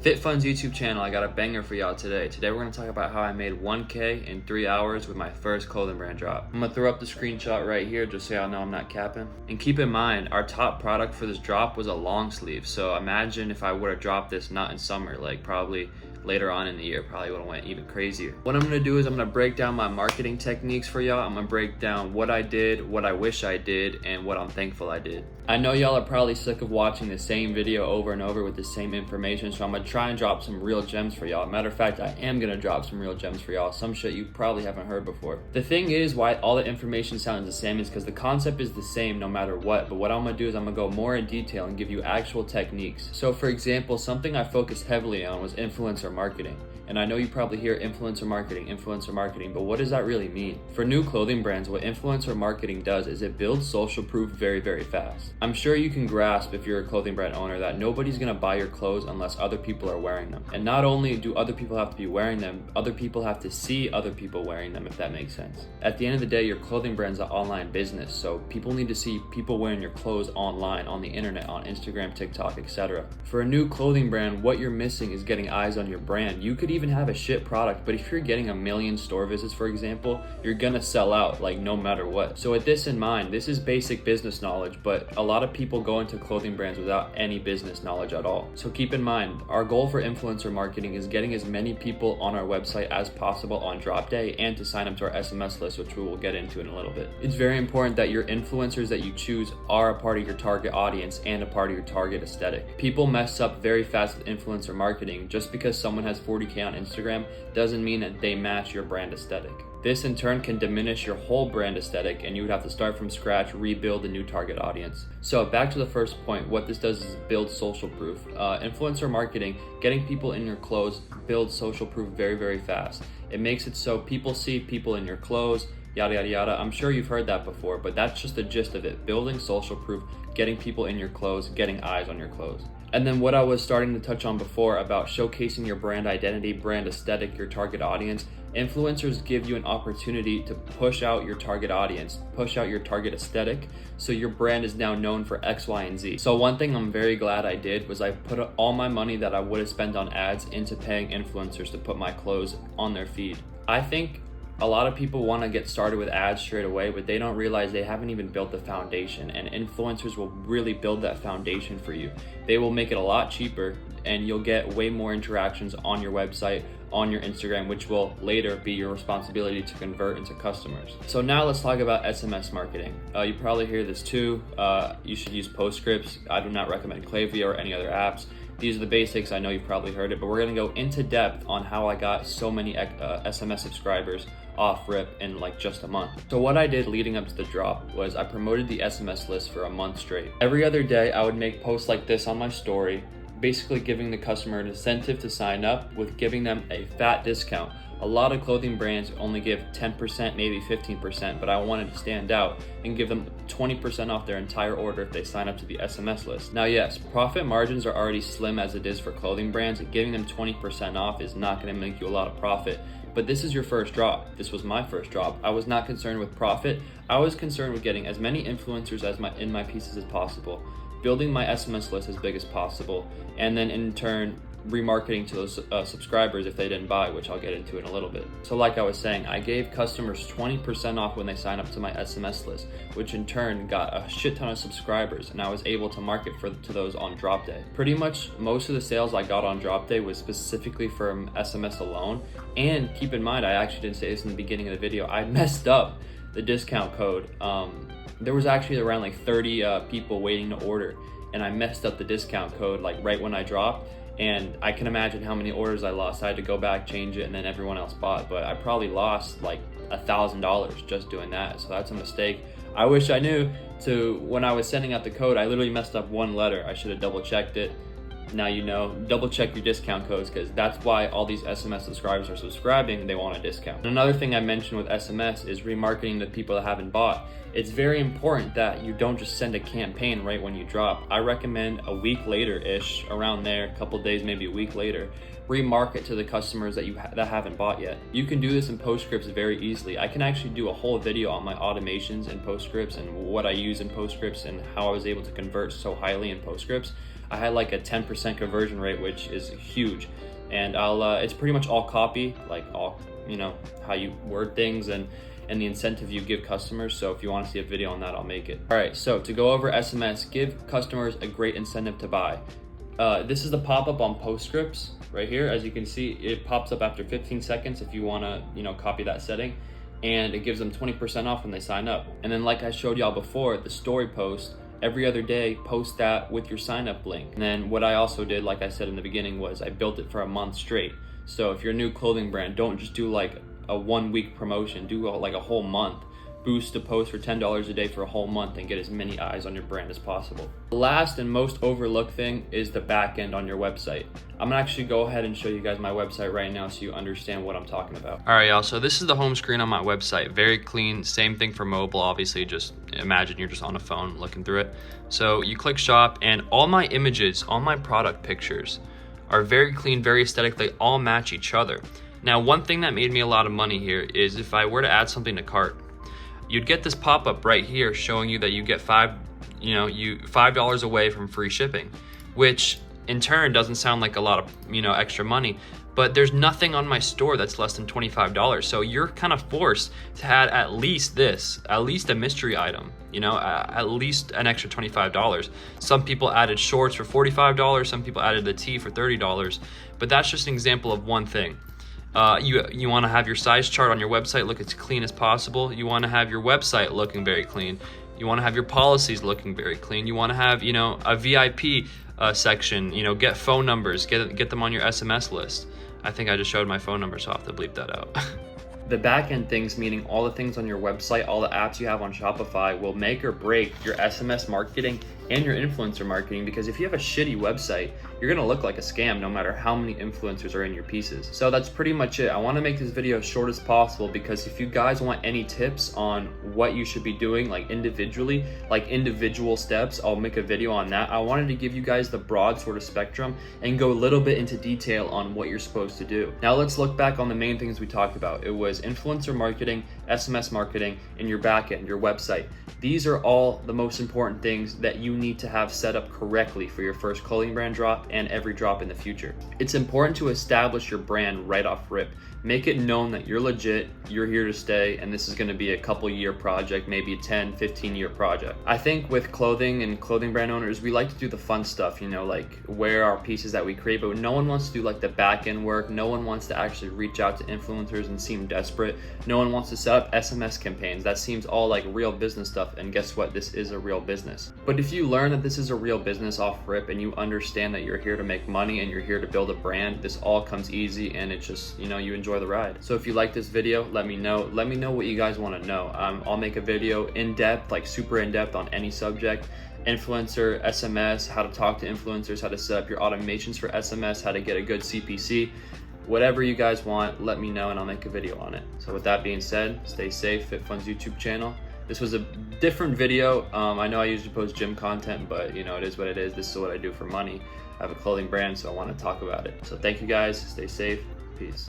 FitFun's YouTube channel, I got a banger for y'all today. Today we're going to talk about how I made 1K in 3 hours with my first clothing brand drop. I'm going to throw up the screenshot right here just so y'all know I'm not capping. And keep in mind, our top product for this drop was a long sleeve. So imagine if I would have dropped this not in summer, like probably later on in the year, probably would have went even crazier. What I'm gonna do is I'm gonna break down my marketing techniques for y'all. I'm gonna break down what I did, what I wish I did, and what I'm thankful I did. I know y'all are probably sick of watching the same video over and over with the same information, so I'm gonna try and drop some real gems for y'all. Matter of fact, I am gonna drop some real gems for y'all, some shit you probably haven't heard before. The thing is why all the information sounds the same is because the concept is the same no matter what, but what I'm gonna do is I'm gonna go more in detail and give you actual techniques. So for example, something I focused heavily on was influencer marketing. And I know you probably hear influencer marketing, but what does that really mean? For new clothing brands, what influencer marketing does is it builds social proof very, very fast. I'm sure you can grasp if you're a clothing brand owner that nobody's gonna buy your clothes unless other people are wearing them. And not only do other people have to be wearing them, other people have to see other people wearing them, if that makes sense. At the end of the day, your clothing brand's an online business, so people need to see people wearing your clothes online, on the internet, on Instagram, TikTok, etc. For a new clothing brand, what you're missing is getting eyes on your brand. You could even have a shit product, but if you're getting 1 million store visits, for example, you're gonna sell out, like, no matter what. So with this in mind, this is basic business knowledge, but a lot of people go into clothing brands without any business knowledge at all. So keep in mind, our goal for influencer marketing is getting as many people on our website as possible on drop day and to sign up to our SMS list, which we will get into in a little bit. It's very important that your influencers that you choose are a part of your target audience and a part of your target aesthetic. People mess up very fast with influencer marketing. Just because someone has 40K on Instagram doesn't mean that they match your brand aesthetic. This in turn can diminish your whole brand aesthetic and you would have to start from scratch, rebuild a new target audience. So back to the first point, what this does is build social proof. Influencer marketing, getting people in your clothes, builds social proof very, very fast. It makes it so people see people in your clothes, yada, yada, yada. I'm sure you've heard that before, but that's just the gist of it. Building social proof, getting people in your clothes, getting eyes on your clothes. And then what I was starting to touch on before about showcasing your brand identity, brand aesthetic, your target audience, influencers give you an opportunity to push out your target audience, push out your target aesthetic, so your brand is now known for X, Y, and Z. So one thing I'm very glad I did was I put all my money that I would have spent on ads into paying influencers to put my clothes on their feed. I think a lot of people want to get started with ads straight away, but they don't realize they haven't even built the foundation, and influencers will really build that foundation for you. They will make it a lot cheaper and you'll get way more interactions on your website, on your Instagram, which will later be your responsibility to convert into customers. So now let's talk about SMS marketing. You probably hear this too. You should use Postscripts. I do not recommend Klaviyo or any other apps. These are the basics. I know you've probably heard it, but we're gonna go into depth on how I got so many SMS subscribers off rip in like just a month. So what I did leading up to the drop was I promoted the SMS list for a month straight. Every other day I would make posts like this on my story, basically giving the customer an incentive to sign up with giving them a fat discount. A lot of clothing brands only give 10%, maybe 15%, but I wanted to stand out and give them 20% off their entire order if they sign up to the SMS list. Now yes, profit margins are already slim as it is for clothing brands. Giving them 20% off is not gonna make you a lot of profit, but this is your first drop. This was my first drop. I was not concerned with profit. I was concerned with getting as many influencers in my pieces as possible, building my SMS list as big as possible, and then in turn, remarketing to those subscribers if they didn't buy, which I'll get into in a little bit. So like I was saying, I gave customers 20% off when they sign up to my SMS list, which in turn got a shit ton of subscribers, and I was able to market to those on drop day. Pretty much most of the sales I got on drop day was specifically from SMS alone. And keep in mind, I actually didn't say this in the beginning of the video, I messed up the discount code. There was actually around like 30 people waiting to order, and I messed up the discount code like right when I dropped. And I can imagine how many orders I lost. I had to go back, change it, and then everyone else bought. But I probably lost like $1,000 just doing that. So that's a mistake. I wish I knew when I was sending out the code, I literally messed up one letter. I should have double checked it. Now you know, double check your discount codes, because that's why all these SMS subscribers are subscribing. They want a discount. Another thing I mentioned with SMS is remarketing to people that haven't bought. It's very important that you don't just send a campaign right when you drop. I recommend a week later-ish, around there, a couple days, maybe a week later, remarket to the customers that haven't bought yet. You can do this in Postscripts very easily. I can actually do a whole video on my automations in Postscripts and what I use in Postscripts and how I was able to convert so highly in Postscripts. I had like a 10% conversion rate, which is huge. And it's pretty much all copy, like all, how you word things and the incentive you give customers. So if you want to see a video on that, I'll make it. All right, so to go over SMS, give customers a great incentive to buy. This is the pop-up on Postscripts right here. As you can see, it pops up after 15 seconds if you want to, copy that setting, and it gives them 20% off when they sign up. And then like I showed y'all before, the story post, every other day, post that with your sign up link. And then what I also did, like I said in the beginning, was I built it for a month straight. So if you're a new clothing brand, don't just do like a 1 week promotion, do like a whole month. Boost a post for $10 a day for a whole month and get as many eyes on your brand as possible. The last and most overlooked thing is the back end on your website. I'm gonna actually go ahead and show you guys my website right now so you understand what I'm talking about. All right, y'all, so this is the home screen on my website. Very clean, same thing for mobile, obviously. Just imagine you're just on a phone looking through it. So you click shop, and all my images, all my product pictures are very clean, very aesthetic. They all match each other. Now, one thing that made me a lot of money here is if I were to add something to cart, you'd get this pop-up right here showing you that you get $5 away from free shipping, which in turn doesn't sound like a lot of extra money, but there's nothing on my store that's less than $25. So you're kind of forced to add at least a mystery item, at least an extra $25. Some people added shorts for $45, some people added the tee for $30, but that's just an example of one thing. You want to have your size chart on your website look as clean as possible. You want to have your website looking very clean. You want to have your policies looking very clean. You want to have, a VIP section, get phone numbers, get them on your SMS list. I think I just showed my phone number, so I'll have to bleep that out. The back end things, meaning all the things on your website, all the apps you have on Shopify, will make or break your SMS marketing and your influencer marketing, because if you have a shitty website, you're gonna look like a scam no matter how many influencers are in your pieces. So that's pretty much it. I wanna make this video as short as possible because if you guys want any tips on what you should be doing, like individually, like individual steps, I'll make a video on that. I wanted to give you guys the broad sort of spectrum and go a little bit into detail on what you're supposed to do. Now let's look back on the main things we talked about. It was influencer marketing, SMS marketing, and your backend, your website. These are all the most important things that you need to have set up correctly for your first clothing brand drop and every drop in the future. It's important to establish your brand right off rip. Make it known that you're legit, you're here to stay, and this is going to be a couple year project, maybe a 10, 15 year project. I think with clothing and clothing brand owners, we like to do the fun stuff, like wear our pieces that we create, but no one wants to do like the back end work. No one wants to actually reach out to influencers and seem desperate. No one wants to set up SMS campaigns. That seems all like real business stuff, and guess what? This is a real business. But if you learn that this is a real business off rip and you understand that you're here to make money and you're here to build a brand, this all comes easy, and it's just, you enjoy the ride. So if you like this video, let me know what you guys want to know. I'll make a video in depth, like super in depth on any subject: influencer, SMS, how to talk to influencers, how to set up your automations for SMS, how to get a good CPC. Whatever you guys want, let me know and I'll make a video on it. So with that being said, stay safe. FitFun's YouTube channel. This was a different video. I know I usually post gym content, but it is what it is. This is what I do for money. I have a clothing brand, so I want to talk about it. So thank you guys. Stay safe. Peace.